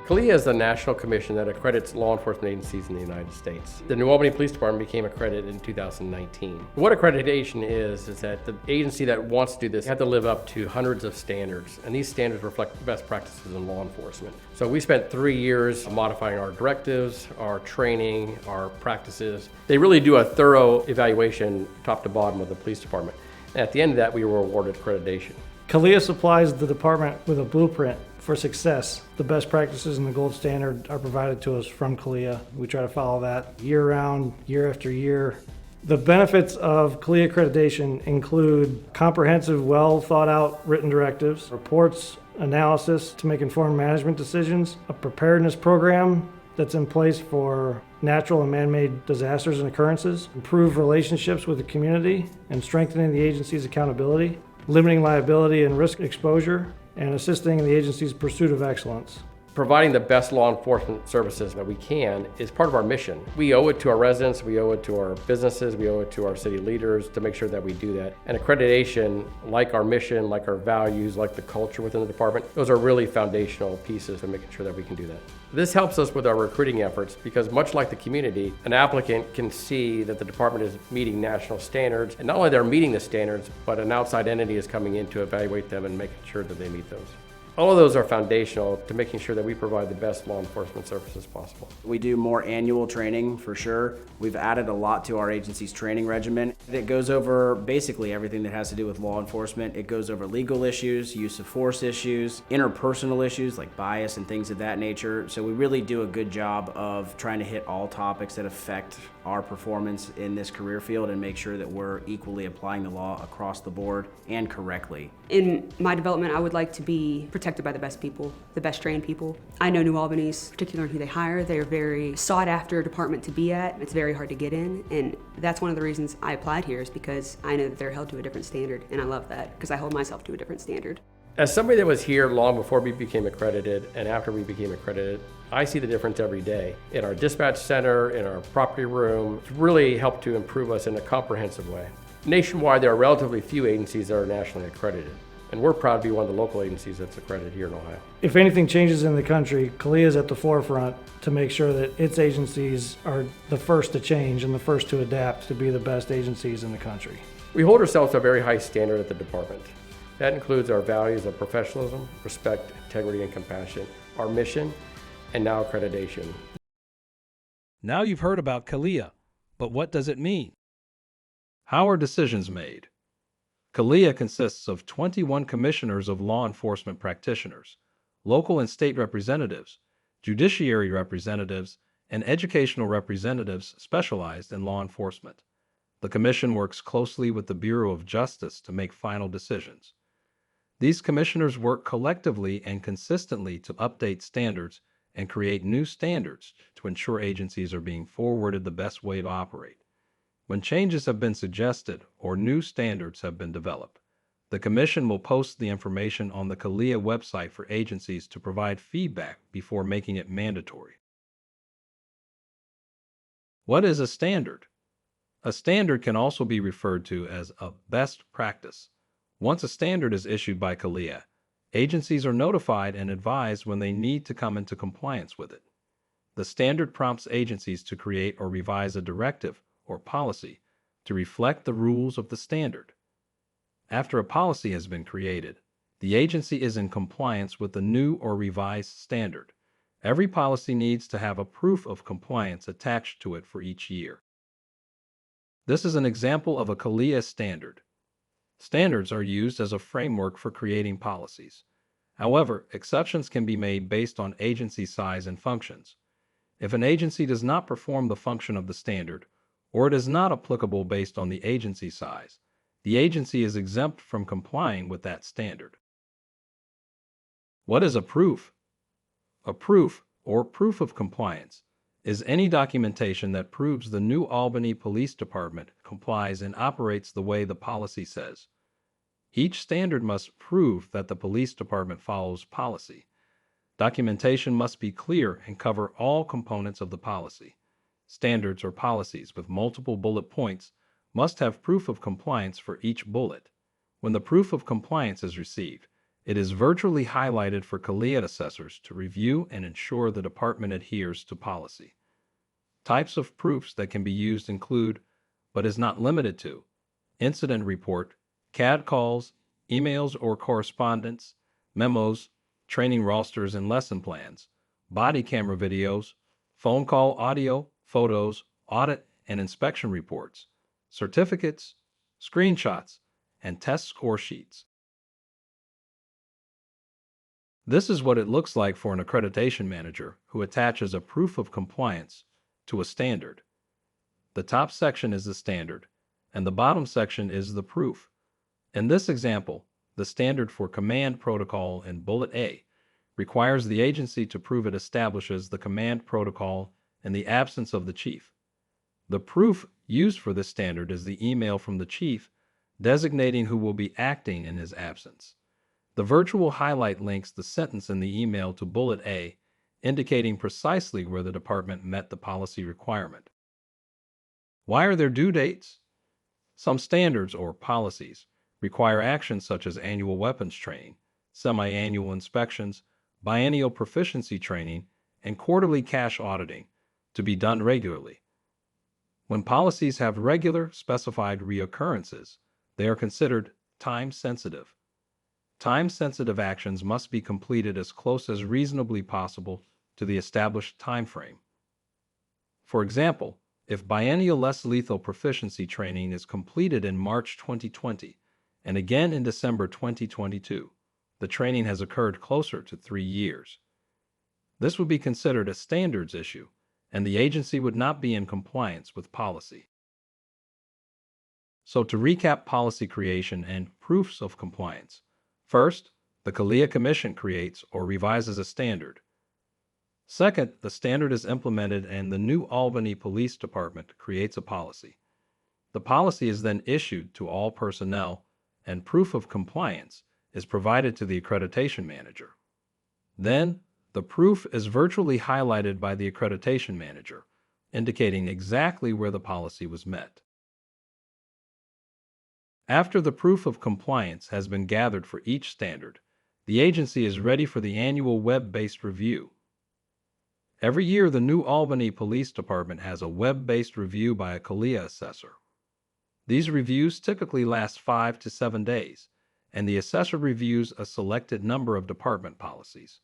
CALEA is the national commission that accredits law enforcement agencies in the United States. The New Albany Police Department became accredited in 2019. What accreditation is that the agency that wants to do this had to live up to hundreds of standards, and these standards reflect best practices in law enforcement. So we spent 3 years modifying our directives, our training, our practices. They really do a thorough evaluation top to bottom of the police department. And at the end of that, we were awarded accreditation. CALEA supplies the department with a blueprint for success. The best practices and the gold standard are provided to us from CALEA. We try to follow that year round, year after year. The benefits of CALEA accreditation include comprehensive, well thought out written directives, reports, analysis to make informed management decisions, a preparedness program that's in place for natural and man-made disasters and occurrences, improve relationships with the community and strengthening the agency's accountability, limiting liability and risk exposure, and assisting in the agency's pursuit of excellence. Providing the best law enforcement services that we can is part of our mission. We owe it to our residents, we owe it to our businesses, we owe it to our city leaders to make sure that we do that. And accreditation, like our mission, like our values, like the culture within the department, those are really foundational pieces to making sure that we can do that. This helps us with our recruiting efforts because much like the community, an applicant can see that the department is meeting national standards. And not only they're meeting the standards, but an outside entity is coming in to evaluate them and making sure that they meet those. All of those are foundational to making sure that we provide the best law enforcement services possible. We do more annual training for sure. We've added a lot to our agency's training regimen. It goes over basically everything that has to do with law enforcement. It goes over legal issues, use of force issues, interpersonal issues like bias and things of that nature. So we really do a good job of trying to hit all topics that affect our performance in this career field and make sure that we're equally applying the law across the board and correctly. In my development, I would like to be protected by the best people, the best trained people. I know New Albany's, particularly who they hire, they're very sought after department to be at. It's very hard to get in, and that's one of the reasons I applied here is because I know that they're held to a different standard, and I love that because I hold myself to a different standard. As somebody that was here long before we became accredited and after we became accredited, I see the difference every day. In our dispatch center, in our property room, it's really helped to improve us in a comprehensive way. Nationwide, there are relatively few agencies that are nationally accredited, and we're proud to be one of the local agencies that's accredited here in Ohio. If anything changes in the country, CALEA is at the forefront to make sure that its agencies are the first to change and the first to adapt to be the best agencies in the country. We hold ourselves to a very high standard at the department. That includes our values of professionalism, respect, integrity, and compassion, our mission, and now accreditation. Now you've heard about CALEA, but what does it mean? How are decisions made? CALEA consists of 21 commissioners of law enforcement practitioners, local and state representatives, judiciary representatives, and educational representatives specialized in law enforcement. The commission works closely with the Bureau of Justice to make final decisions. These commissioners work collectively and consistently to update standards and create new standards to ensure agencies are being forwarded the best way to operate. When changes have been suggested or new standards have been developed, the Commission will post the information on the CALEA website for agencies to provide feedback before making it mandatory. What is a standard? A standard can also be referred to as a best practice. Once a standard is issued by CALEA, agencies are notified and advised when they need to come into compliance with it. The standard prompts agencies to create or revise a directive or policy to reflect the rules of the standard. After a policy has been created, the agency is in compliance with the new or revised standard. Every policy needs to have a proof of compliance attached to it for each year. This is an example of a CALEA standard. Standards are used as a framework for creating policies. However, exceptions can be made based on agency size and functions. If an agency does not perform the function of the standard, or it is not applicable based on the agency size, the agency is exempt from complying with that standard. What is a proof? A proof, or proof of compliance, is any documentation that proves the New Albany Police Department complies and operates the way the policy says. Each standard must prove that the police department follows policy. Documentation must be clear and cover all components of the policy. Standards or policies with multiple bullet points must have proof of compliance for each bullet. When the proof of compliance is received, It is virtually highlighted for CALEA assessors to review and ensure the department adheres to policy. Types of proofs that can be used include, but is not limited to, incident report, CAD calls, emails or correspondence, memos, training rosters and lesson plans, body camera videos, phone call audio, photos, audit and inspection reports, certificates, screenshots, and test score sheets. This is what it looks like for an accreditation manager who attaches a proof of compliance to a standard. The top section is the standard, and the bottom section is the proof. In this example, the standard for command protocol in Bullet A requires the agency to prove it establishes the command protocol in the absence of the chief. The proof used for this standard is the email from the chief designating who will be acting in his absence. The virtual highlight links the sentence in the email to Bullet A, indicating precisely where the department met the policy requirement. Why are there due dates? Some standards or policies require actions such as annual weapons training, semi-annual inspections, biennial proficiency training, and quarterly cash auditing to be done regularly. When policies have regular specified reoccurrences, they are considered time-sensitive. Time-sensitive actions must be completed as close as reasonably possible to the established time frame. For example, if biennial less lethal proficiency training is completed in March 2020 and again in December 2022, the training has occurred closer to 3 years. This would be considered a standards issue, and the agency would not be in compliance with policy. So to recap policy creation and proofs of compliance, first, the CALEA Commission creates or revises a standard. Second, the standard is implemented and the New Albany Police Department creates a policy. The policy is then issued to all personnel, and proof of compliance is provided to the accreditation manager. Then, the proof is virtually highlighted by the accreditation manager, indicating exactly where the policy was met. After the proof of compliance has been gathered for each standard, the agency is ready for the annual web-based review. Every year, the New Albany Police Department has a web-based review by a CALEA assessor. These reviews typically last 5 to 7 days, and the assessor reviews a selected number of department policies.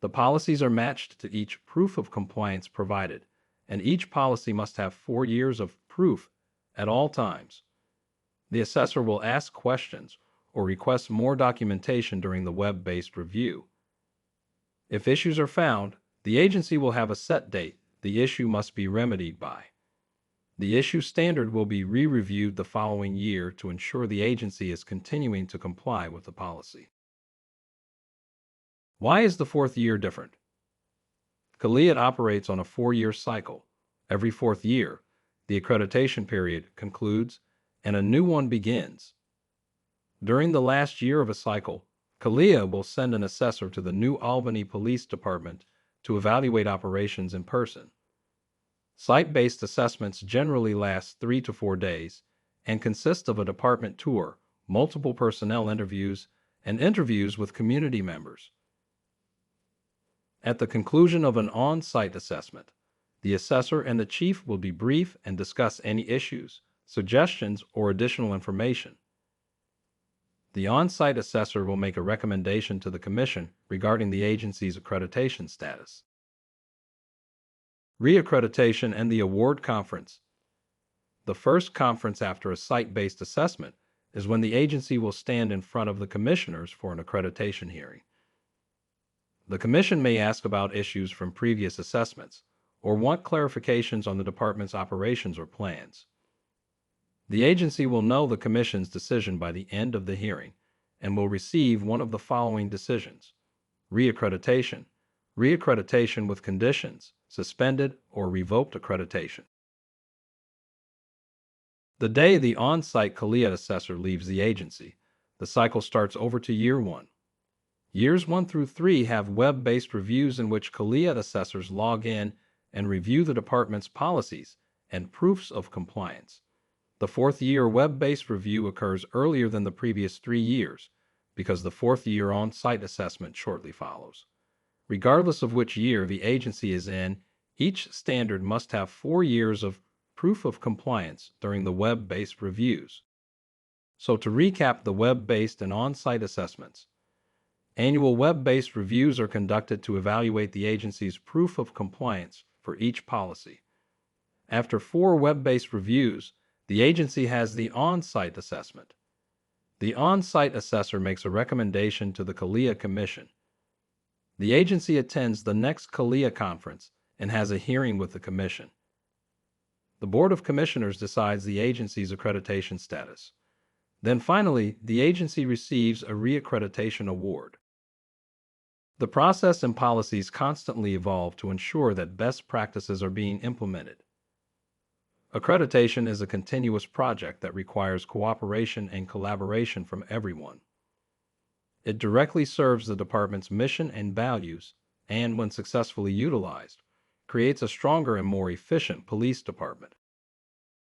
The policies are matched to each proof of compliance provided, and each policy must have 4 years of proof at all times. The assessor will ask questions or request more documentation during the web-based review. If issues are found, the agency will have a set date the issue must be remedied by. The issue standard will be re-reviewed the following year to ensure the agency is continuing to comply with the policy. Why is the 4th year different? CALEA operates on a 4-year cycle. Every 4th year, the accreditation period concludes and a new one begins. During the last year of a cycle, CALEA will send an assessor to the New Albany Police Department to evaluate operations in person. Site-based assessments generally last 3 to 4 days and consist of a department tour, multiple personnel interviews, and interviews with community members. At the conclusion of an on-site assessment, the assessor and the chief will debrief and discuss any issues, suggestions, or additional information. The on-site assessor will make a recommendation to the Commission regarding the agency's accreditation status. Reaccreditation and the Award Conference. The first conference after a site-based assessment is when the agency will stand in front of the commissioners for an accreditation hearing. The Commission may ask about issues from previous assessments or want clarifications on the department's operations or plans. The agency will know the Commission's decision by the end of the hearing and will receive one of the following decisions: reaccreditation, reaccreditation with conditions, suspended or revoked accreditation. The day the on-site CALEA assessor leaves the agency, the cycle starts over to year 1. Years 1 through 3 have web-based reviews in which CALEA assessors log in and review the department's policies and proofs of compliance. The 4th year web-based review occurs earlier than the previous 3 years because the fourth year on-site assessment shortly follows. Regardless of which year the agency is in, each standard must have 4 years of proof of compliance during the web-based reviews. So to recap the web-based and on-site assessments, annual web-based reviews are conducted to evaluate the agency's proof of compliance for each policy. After 4 web-based reviews, the agency has the on-site assessment. The on-site assessor makes a recommendation to the CALEA Commission. The agency attends the next CALEA conference and has a hearing with the Commission. The Board of Commissioners decides the agency's accreditation status. Then finally, the agency receives a reaccreditation award. The process and policies constantly evolve to ensure that best practices are being implemented. Accreditation is a continuous project that requires cooperation and collaboration from everyone. It directly serves the department's mission and values, and when successfully utilized, creates a stronger and more efficient police department.